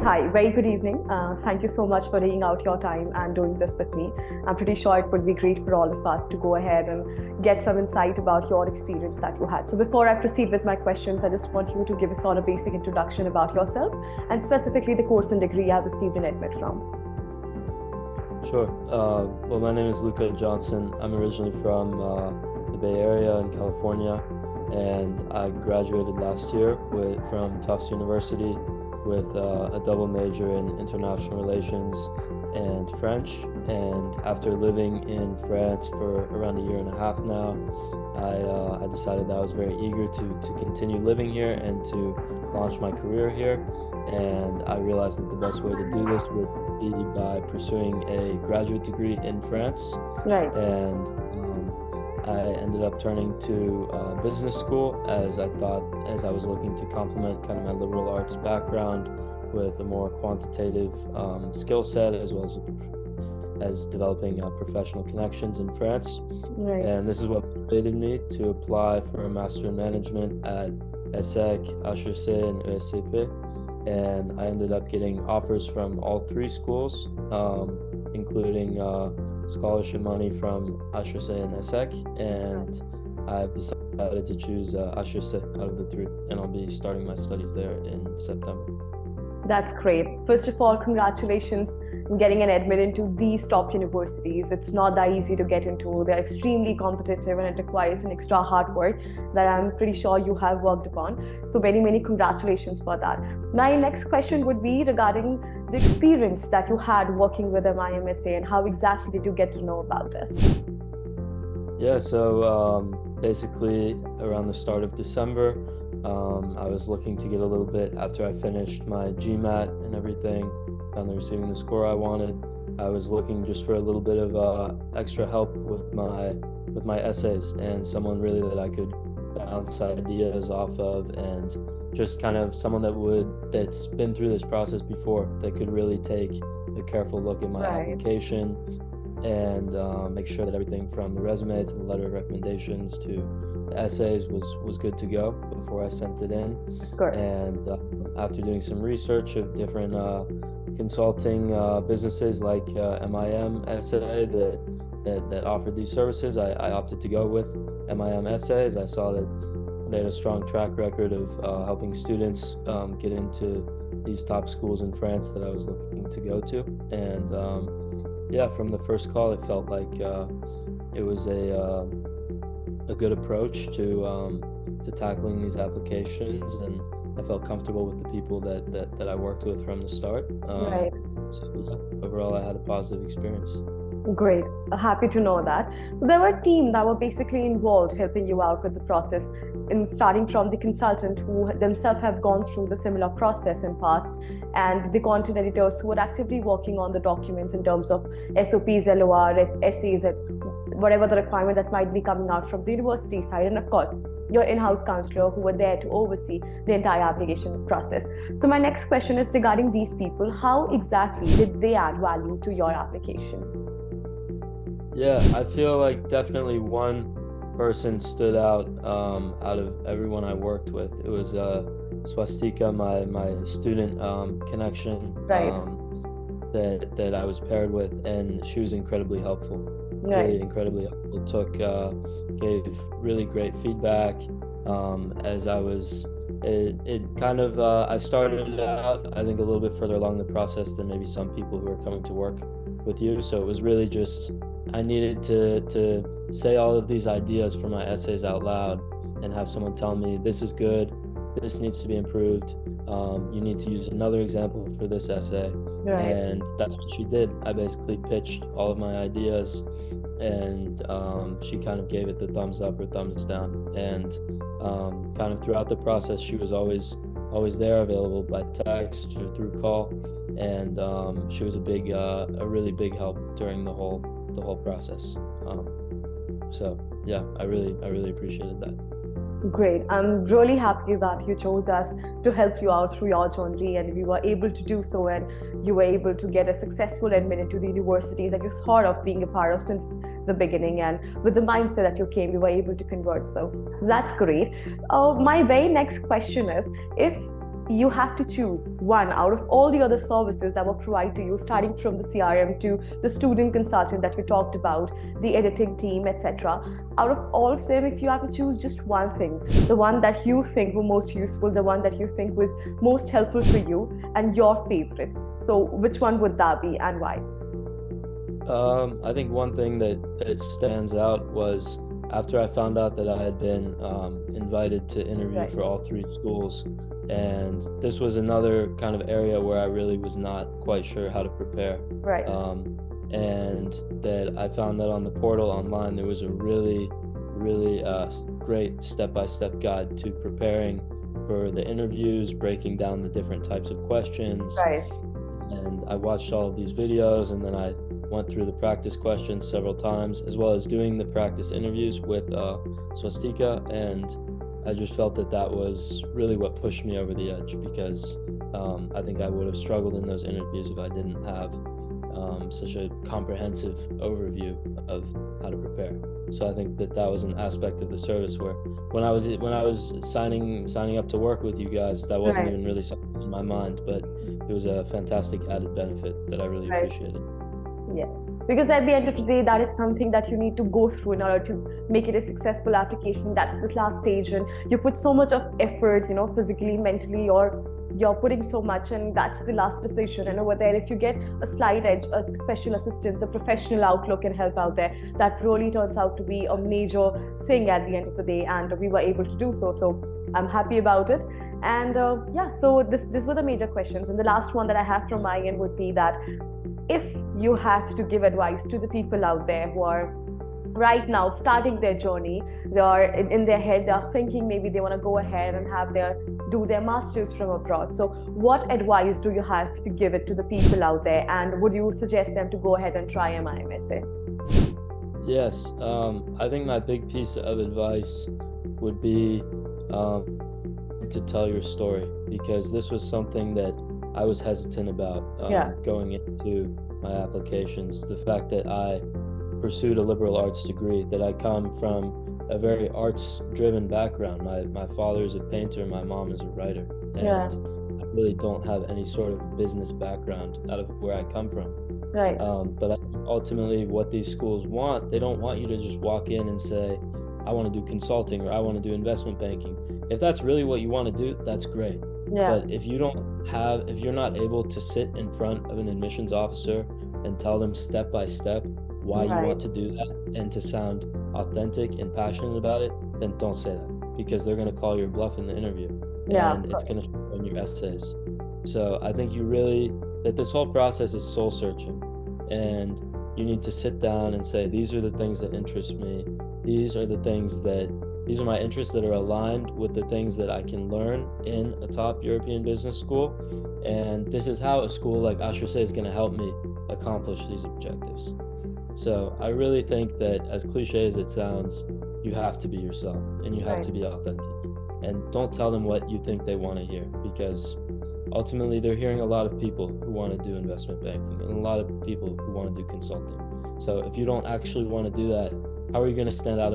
Hi, very good evening. Thank you so much for laying out your time and doing this with me. I'm pretty sure it would be great for all of us to go ahead and get some insight about your experience that you had. So, before I proceed with my questions, I just want you to give us all a basic introduction about yourself and specifically the course and degree you have received in Admit from. Sure. Well, my name is Luca Johnson. I'm originally from the Bay Area in California, and I graduated last year from Tufts University with a double major in international relations and French. And after living in France for around a year and a half now, I decided that I was very eager to continue living here and to launch my career here. And I realized that the best way to do this would be by pursuing a graduate degree in France. Right. And I ended up turning to business school as I was looking to complement kind of my liberal arts background with a more quantitative skill set, as well as developing professional connections in France. Right. And this is what motivated me to apply for a Master in Management at ESSEC, HEC, and ESCP. And I ended up getting offers from all three schools, including scholarship money from HEC and ESSEC, and I've decided to choose HEC out of the three, and I'll be starting my studies there in September. That's great. First of all, congratulations on getting an admit into these top universities. It's not that easy to get into. They're extremely competitive and it requires an extra hard work that I'm pretty sure you have worked upon. So many, many congratulations for that. My next question would be regarding the experience that you had working with MIMSA and how exactly did you get to know about this? Yeah, so basically around the start of December, I was looking to get a little bit after I finished my GMAT and everything, finally receiving the score I wanted. I was looking just for a little bit of extra help with my essays and someone really that I could bounce ideas off of, and just kind of someone that's been through this process before that could really take a careful look at my application and make sure that everything from the resume to the letter of recommendations to the essays was good to go before I sent it in. Of course. And after doing some research of different consulting businesses like MIMSA that offered these services, I opted to go with MIMSA as I saw that they had a strong track record of helping students get into these top schools in France that I was looking to go to. And yeah, from the first call, it felt like it was a good approach to tackling these applications, and I felt comfortable with the people that I worked with from the start. Right. So yeah, overall, I had a positive experience. Great. Happy to know that. So there were a team that were basically involved helping you out with the process, in starting from the consultant who themselves have gone through the similar process in past, and the content editors who are actively working on the documents in terms of SOPs, LORs, essays, and whatever the requirement that might be coming out from the university side, and of course your in-house counselor who were there to oversee the entire application process. So my next question is regarding these people. How exactly did they add value to your application? Yeah, I feel like definitely one person stood out out of everyone I worked with. It was Swastika, my student connection, Right. that I was paired with, and she was incredibly helpful. Right. Really incredibly helpful. Gave really great feedback as I was. It kind of I started out, I think, a little bit further along the process than maybe some people who are coming to work with you. So it was really just I needed to say all of these ideas for my essays out loud and have someone tell me this is good, this needs to be improved, you need to use another example for this essay. Right. And that's what she did. I basically pitched all of my ideas, and she kind of gave it the thumbs up or thumbs down. And kind of throughout the process, she was always there, available by text or through call, and she was a really big help during the whole process. So yeah, I really appreciated that. Great. I'm really happy that you chose us to help you out through your journey, and we were able to do so, and you were able to get a successful admit into the university that you thought of being a part of since the beginning, and with the mindset that you came, you were able to convert. So that's great. My very next question is, if you have to choose one out of all the other services that were provided to you, starting from the CRM to the student consultant that we talked about, the editing team, etc. Out of all of them, if you have to choose just one thing, the one that you think were most useful, the one that you think was most helpful for you, and your favorite, so which one would that be and why? I think one thing that stands out was after I found out that I had been invited to interview Right. for all three schools, and this was another kind of area where I really was not quite sure how to prepare. Right. And that I found that on the portal online there was a really great step-by-step guide to preparing for the interviews, breaking down the different types of questions. Right. And I watched all of these videos, and then I went through the practice questions several times, as well as doing the practice interviews with Swastika, and I just felt that that was really what pushed me over the edge, because I think I would have struggled in those interviews if I didn't have such a comprehensive overview of how to prepare. So I think that that was an aspect of the service where when I was signing up to work with you guys, that wasn't Right. even really something in my mind, but it was a fantastic added benefit that I really Right. appreciated. Yes, because at the end of the day, that is something that you need to go through in order to make it a successful application. That's the last stage, and you put so much of effort, physically, mentally, or you're putting so much, and that's the last decision. And over there, if you get a slight edge, a special assistance, a professional outlook and help out there, that really turns out to be a major thing at the end of the day, and we were able to do so. So I'm happy about it. And yeah, so this were the major questions. And the last one that I have from my end would be that if you have to give advice to the people out there who are right now starting their journey, they are in their head, they are thinking maybe they want to go ahead and do their masters from abroad. So what advice do you have to give it to the people out there, and would you suggest them to go ahead and try MIMSA? Yes, I think my big piece of advice would be to tell your story, because this was something that I was hesitant about going into my applications. The fact that I pursued a liberal arts degree, that I come from a very arts-driven background. My father is a painter, my mom is a writer, and I really don't have any sort of business background out of where I come from. Right. But ultimately what these schools want, they don't want you to just walk in and say, I want to do consulting or I want to do investment banking. If that's really what you want to do, that's great. Yeah. But if you're not able to sit in front of an admissions officer and tell them step by step why you want to do that, and to sound authentic and passionate about it, then don't say that, because they're going to call your bluff in the interview, and it's going to show in your essays. So I think that this whole process is soul searching, and you need to sit down and say, these are the things that interest me. These are my interests that are aligned with the things that I can learn in a top European business school. And this is how a school like HEC is going to help me accomplish these objectives. So I really think that, as cliche as it sounds, you have to be yourself and you have to be authentic. And don't tell them what you think they want to hear, because ultimately they're hearing a lot of people who want to do investment banking and a lot of people who want to do consulting. So if you don't actually want to do that, how are you going to stand out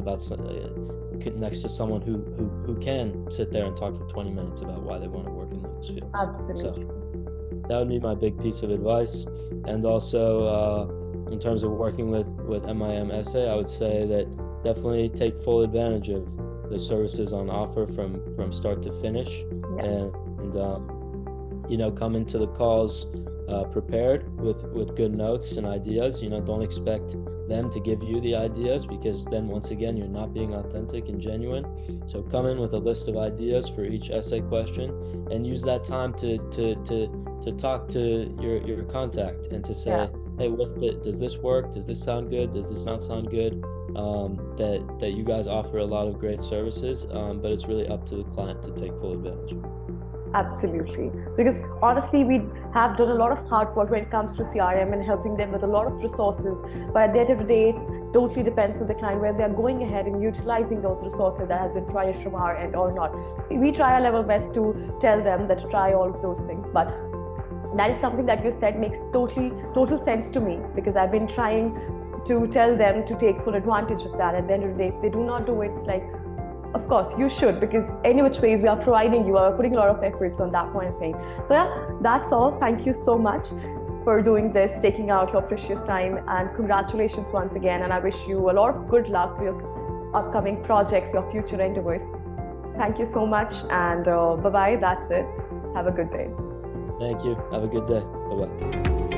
next to someone who can sit there and talk for 20 minutes about why they want to work in those fields? Absolutely. So that would be my big piece of advice. And also in terms of working with MIMSA, I would say that definitely take full advantage of the services on offer from start to finish, and come into the calls prepared with good notes and ideas. Don't expect them to give you the ideas, because then once again you're not being authentic and genuine. So come in with a list of ideas for each essay question, and use that time to talk to your contact and to say, hey, does this work? Does this sound good? Does this not sound good? That you guys offer a lot of great services, but it's really up to the client to take full advantage. Absolutely. Because honestly, we have done a lot of hard work when it comes to CRM and helping them with a lot of resources. But at the end of the day, it totally depends on the client, where they're going ahead and utilizing those resources that has been tried from our end or not. We try our level best to tell them that to try all of those things. But that is something that you said makes total sense to me, because I've been trying to tell them to take full advantage of that. At the end of the day, if they do not do it, it's like, of course, you should, because any which ways we are providing you, are putting a lot of efforts on that point of thing. So yeah, that's all. Thank you so much for doing this, taking out your precious time, and congratulations once again. And I wish you a lot of good luck for your upcoming projects, your future endeavors. Thank you so much, and bye-bye. That's it. Have a good day. Thank you. Have a good day. Bye-bye.